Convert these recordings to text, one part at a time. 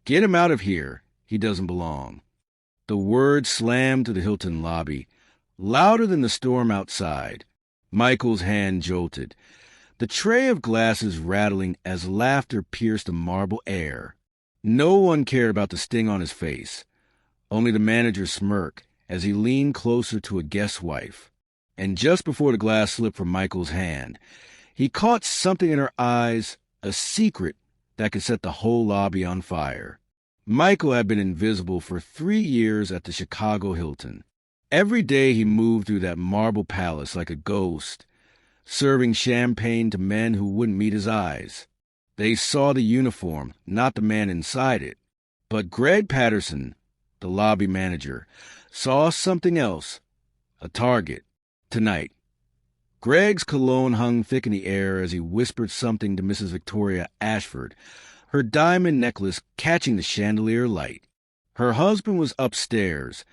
Get him out of here. He doesn't belong. The words slammed to the Hilton lobby, louder than the storm outside. Michael's hand jolted, the tray of glasses rattling as laughter pierced the marble air. No one cared about the sting on his face, only the manager's smirk as he leaned closer to a guest's wife. And just before the glass slipped from Michael's hand, he caught something in her eyes, a secret that could set the whole lobby on fire. Michael had been invisible for 3 years at the Chicago Hilton. Every day he moved through that marble palace like a ghost, serving champagne to men who wouldn't meet his eyes. They saw the uniform, not the man inside it. But Greg Patterson, the lobby manager, saw something else, a target. Tonight, Greg's cologne hung thick in the air as he whispered something to Mrs. Victoria Ashford, her diamond necklace catching the chandelier light. Her husband was upstairs,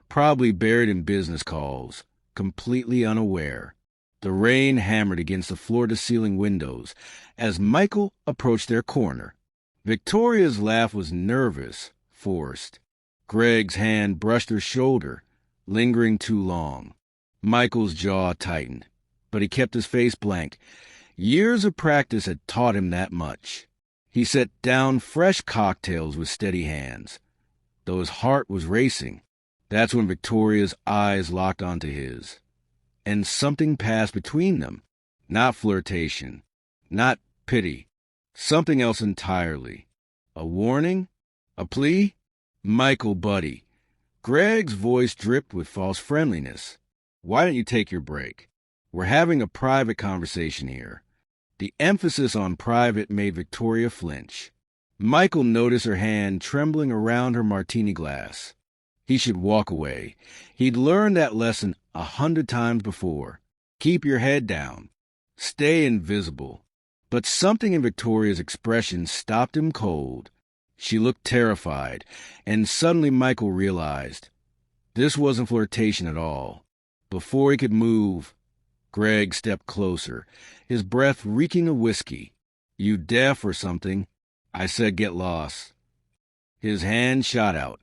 probably buried in business calls, completely unaware. The rain hammered against the floor-to-ceiling windows as Michael approached their corner. Victoria's laugh was nervous, forced. Greg's hand brushed her shoulder, lingering too long. Michael's jaw tightened, but he kept his face blank. Years of practice had taught him that much. He set down fresh cocktails with steady hands, though his heart was racing. That's when Victoria's eyes locked onto his. And something passed between them. Not flirtation, not pity, something else entirely. A warning? A plea? Michael, buddy. Greg's voice dripped with false friendliness. Why don't you take your break? We're having a private conversation here. The emphasis on private made Victoria flinch. Michael noticed her hand trembling around her martini glass. He should walk away. He'd learned that lesson 100 times before. Keep your head down. Stay invisible. But something in Victoria's expression stopped him cold. She looked terrified, and suddenly Michael realized this wasn't flirtation at all. Before he could move, Greg stepped closer, his breath reeking of whiskey. You deaf or something? I said get lost. His hand shot out,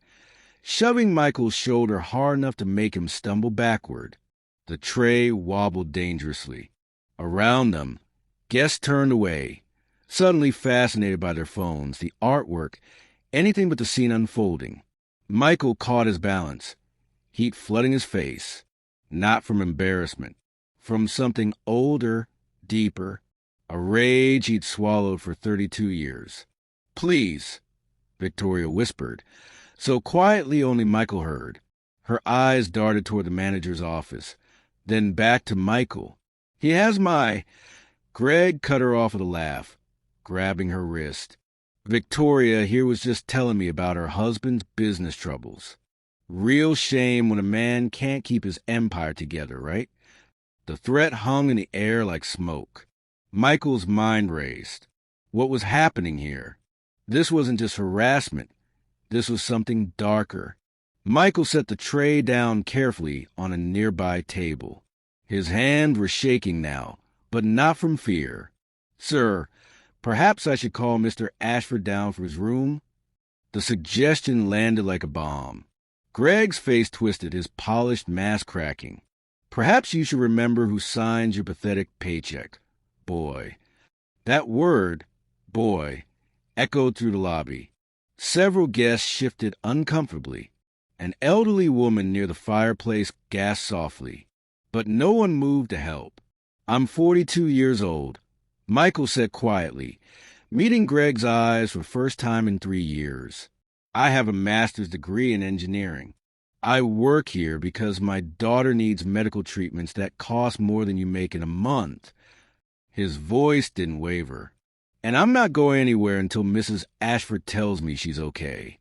shoving Michael's shoulder hard enough to make him stumble backward. The tray wobbled dangerously. Around them, guests turned away, suddenly fascinated by their phones, the artwork, anything but the scene unfolding. Michael caught his balance, heat flooding his face, not from embarrassment, from something older, deeper, a rage he'd swallowed for 32 years. Please, Victoria whispered, so quietly only Michael heard. Her eyes darted toward the manager's office, then back to Michael. He has my... Greg cut her off with a laugh, grabbing her wrist. Victoria here was just telling me about her husband's business troubles. Real shame when a man can't keep his empire together, right? The threat hung in the air like smoke. Michael's mind raced. What was happening here? This wasn't just harassment. This was something darker. Michael set the tray down carefully on a nearby table. His hands were shaking now, but not from fear. Sir, perhaps I should call Mr. Ashford down from his room? The suggestion landed like a bomb. Greg's face twisted, his polished mask cracking. Perhaps you should remember who signs your pathetic paycheck. Boy. That word, boy, echoed through the lobby. Several guests shifted uncomfortably. An elderly woman near the fireplace gasped softly, but no one moved to help. I'm 42 years old, Michael said quietly, meeting Greg's eyes for the first time in 3 years. I have a master's degree in engineering. I work here because my daughter needs medical treatments that cost more than you make in a month. His voice didn't waver. And I'm not going anywhere until Mrs. Ashford tells me she's okay.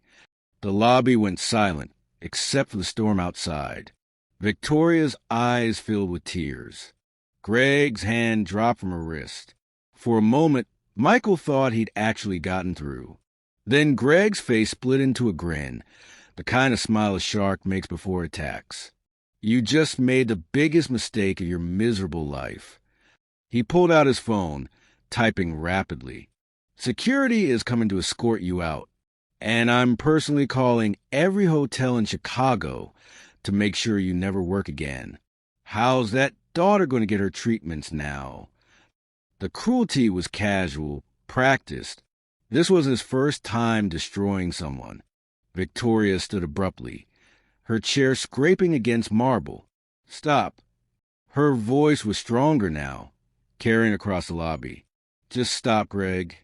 The lobby went silent, except for the storm outside. Victoria's eyes filled with tears. Greg's hand dropped from her wrist. For a moment, Michael thought he'd actually gotten through. Then Greg's face split into a grin, the kind of smile a shark makes before it attacks. You just made the biggest mistake of your miserable life. He pulled out his phone, typing rapidly. Security is coming to escort you out. And I'm personally calling every hotel in Chicago to make sure you never work again. How's that daughter going to get her treatments now? The cruelty was casual, practiced. This was his first time destroying someone. Victoria stood abruptly, her chair scraping against marble. Stop. Her voice was stronger now, carrying across the lobby. Just stop, Greg.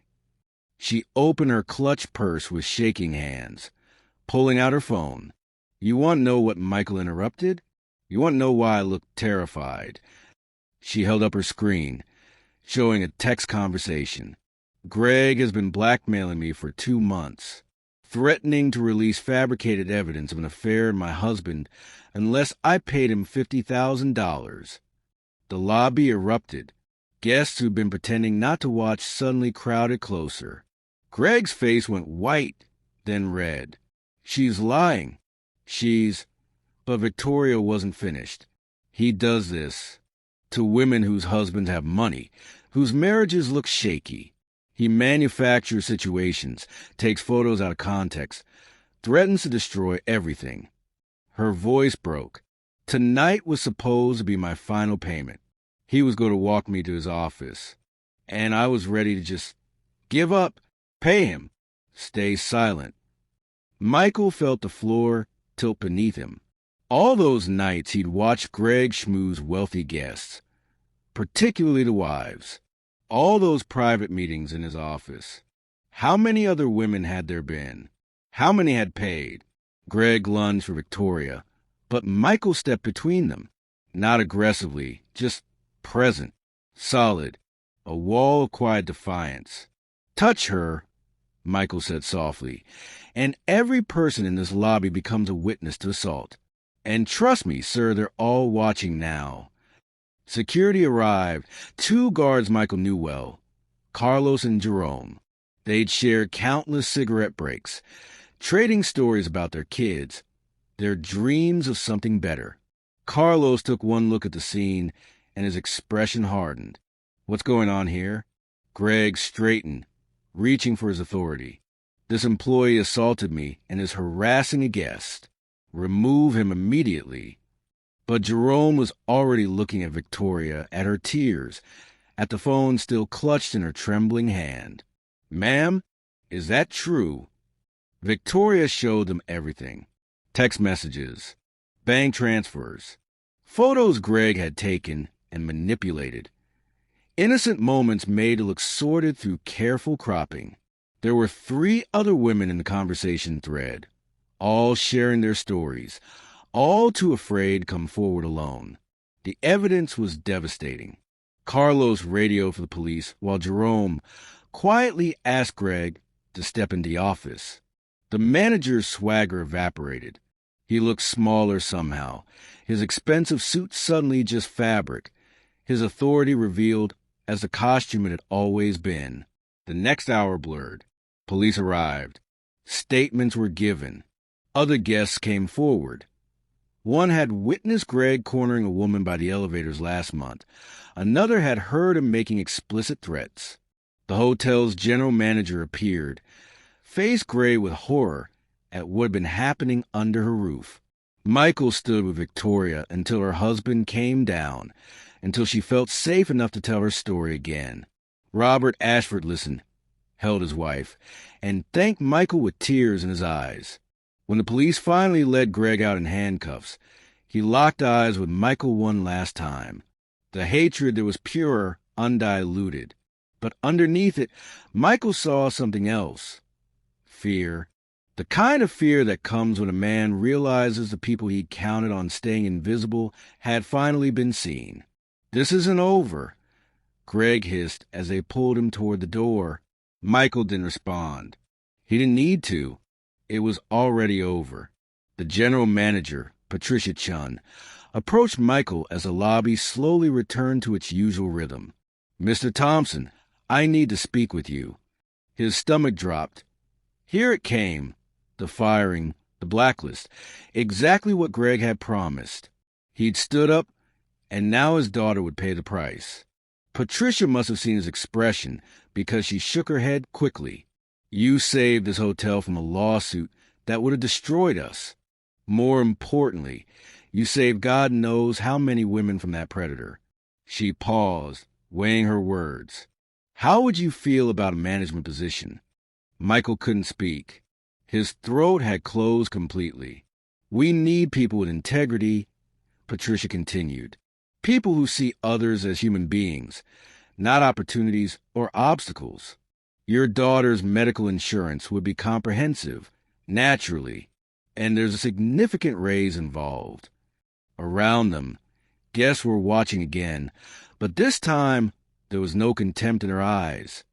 She opened her clutch purse with shaking hands, pulling out her phone. You want to know what Michael interrupted? You want to know why I looked terrified? She held up her screen, showing a text conversation. Greg has been blackmailing me for 2 months, threatening to release fabricated evidence of an affair with my husband unless I paid him $50,000. The lobby erupted. Guests who'd been pretending not to watch suddenly crowded closer. Greg's face went white, then red. She's lying. But Victoria wasn't finished. He does this to women whose husbands have money, whose marriages look shaky. He manufactures situations, takes photos out of context, threatens to destroy everything. Her voice broke. Tonight was supposed to be my final payment. He was going to walk me to his office, and I was ready to just give up, pay him, stay silent. Michael felt the floor tilt beneath him. All those nights he'd watched Greg schmooze wealthy guests, particularly the wives. All those private meetings in his office. How many other women had there been? How many had paid? Greg lunged for Victoria, but Michael stepped between them. Not aggressively, just present, solid, a wall of quiet defiance. Touch her, Michael said softly, and every person in this lobby becomes a witness to assault. And trust me, sir, they're all watching now. Security arrived. 2 guards Michael knew well, Carlos and Jerome. They'd shared countless cigarette breaks, trading stories about their kids, their dreams of something better. Carlos took one look at the scene, and his expression hardened. What's going on here? Greg straightened, reaching for his authority. This employee assaulted me and is harassing a guest. Remove him immediately. But Jerome was already looking at Victoria, at her tears, at the phone still clutched in her trembling hand. Ma'am, is that true? Victoria showed them everything. Text messages, bank transfers, photos Greg had taken and manipulated. Innocent moments made to look sorted through careful cropping. There were 3 other women in the conversation thread, all sharing their stories, all too afraid to come forward alone. The evidence was devastating. Carlos radioed for the police while Jerome quietly asked Greg to step into the office. The manager's swagger evaporated. He looked smaller somehow, his expensive suit suddenly just fabric, his authority revealed as the costume it had always been. The next hour blurred. Police arrived. Statements were given. Other guests came forward. One had witnessed Greg cornering a woman by the elevators last month. Another had heard him making explicit threats. The hotel's general manager appeared, face gray with horror at what had been happening under her roof. Michael stood with Victoria until her husband came down, until she felt safe enough to tell her story again. Robert Ashford listened, held his wife, and thanked Michael with tears in his eyes. When the police finally led Greg out in handcuffs, he locked eyes with Michael one last time. The hatred that was pure, undiluted. But underneath it, Michael saw something else. Fear. The kind of fear that comes when a man realizes the people he'd counted on staying invisible had finally been seen. This isn't over, Greg hissed as they pulled him toward the door. Michael didn't respond. He didn't need to. It was already over. The general manager, Patricia Chun, approached Michael as the lobby slowly returned to its usual rhythm. Mr. Thompson, I need to speak with you. His stomach dropped. Here it came. The firing, the blacklist, exactly what Greg had promised. He'd stood up, and now his daughter would pay the price. Patricia must have seen his expression because she shook her head quickly. You saved this hotel from a lawsuit that would have destroyed us. More importantly, you saved God knows how many women from that predator. She paused, weighing her words. How would you feel about a management position? Michael couldn't speak. His throat had closed completely. We need people with integrity, Patricia continued. People who see others as human beings, not opportunities or obstacles. Your daughter's medical insurance would be comprehensive, naturally, and there's a significant raise involved. Around them, guests were watching again, but this time there was no contempt in her eyes.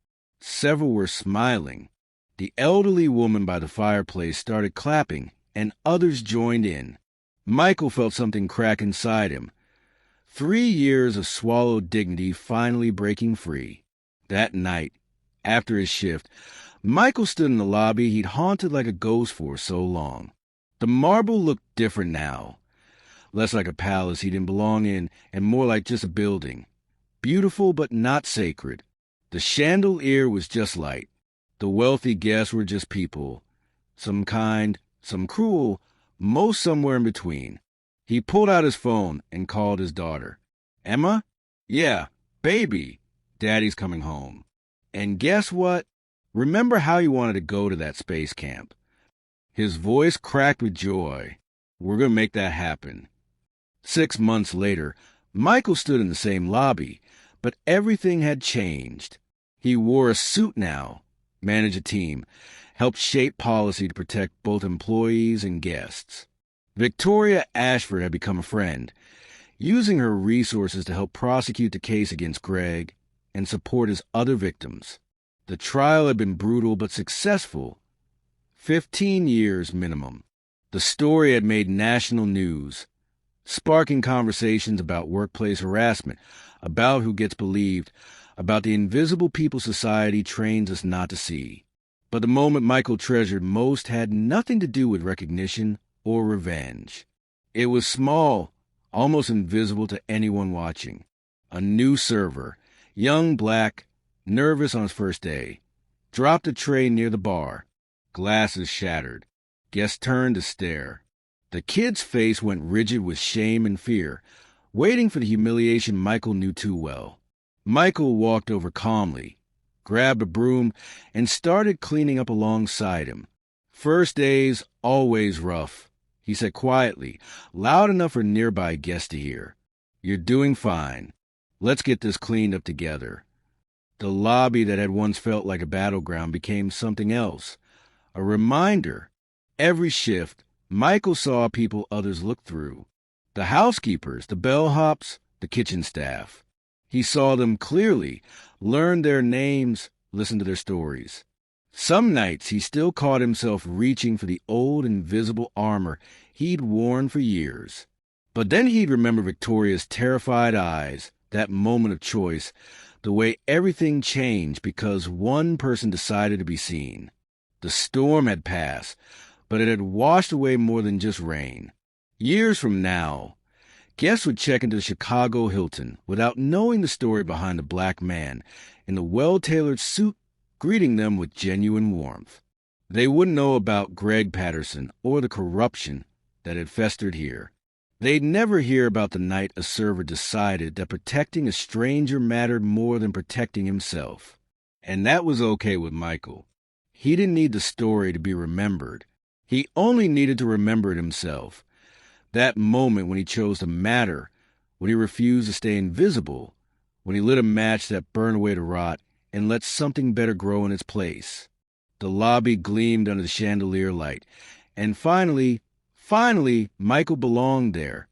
Several were smiling. The elderly woman by the fireplace started clapping, and others joined in. Michael felt something crack inside him. 3 years of swallowed dignity finally breaking free. That night, after his shift, Michael stood in the lobby he'd haunted like a ghost for so long. The marble looked different now. Less like a palace he didn't belong in, and more like just a building. Beautiful but not sacred. The chandelier was just light. The wealthy guests were just people. Some kind, some cruel, most somewhere in between. He pulled out his phone and called his daughter. Emma? Yeah, baby. Daddy's coming home. And guess what? Remember how you wanted to go to that space camp? His voice cracked with joy. We're going to make that happen. 6 months later, Michael stood in the same lobby, but everything had changed. He wore a suit now, managed a team, helped shape policy to protect both employees and guests. Victoria Ashford had become a friend, using her resources to help prosecute the case against Greg and support his other victims. The trial had been brutal but successful. 15 years minimum. The story had made national news, sparking conversations about workplace harassment, about who gets believed, about the invisible people society trains us not to see. But the moment Michael treasured most had nothing to do with recognition or revenge. It was small, almost invisible to anyone watching. A new server, young, black, nervous on his first day, dropped a tray near the bar. Glasses shattered. Guests turned to stare. The kid's face went rigid with shame and fear, waiting for the humiliation Michael knew too well. Michael walked over calmly, grabbed a broom, and started cleaning up alongside him. First days, always rough, he said quietly, loud enough for nearby guests to hear. You're doing fine. Let's get this cleaned up together. The lobby that had once felt like a battleground became something else. A reminder. Every shift, Michael saw people others looked through. The housekeepers, the bellhops, the kitchen staff. He saw them clearly, learned their names, listened to their stories. Some nights he still caught himself reaching for the old invisible armor he'd worn for years. But then he'd remember Victoria's terrified eyes, that moment of choice, the way everything changed because one person decided to be seen. The storm had passed, but it had washed away more than just rain. Years from now, guests would check into the Chicago Hilton without knowing the story behind the black man in the well-tailored suit greeting them with genuine warmth. They wouldn't know about Greg Patterson or the corruption that had festered here. They'd never hear about the night a server decided that protecting a stranger mattered more than protecting himself. And that was okay with Michael. He didn't need the story to be remembered. He only needed to remember it himself. That moment when he chose to matter, when he refused to stay invisible, when he lit a match that burned away to rot and let something better grow in its place. The lobby gleamed under the chandelier light, and finally, Michael belonged there,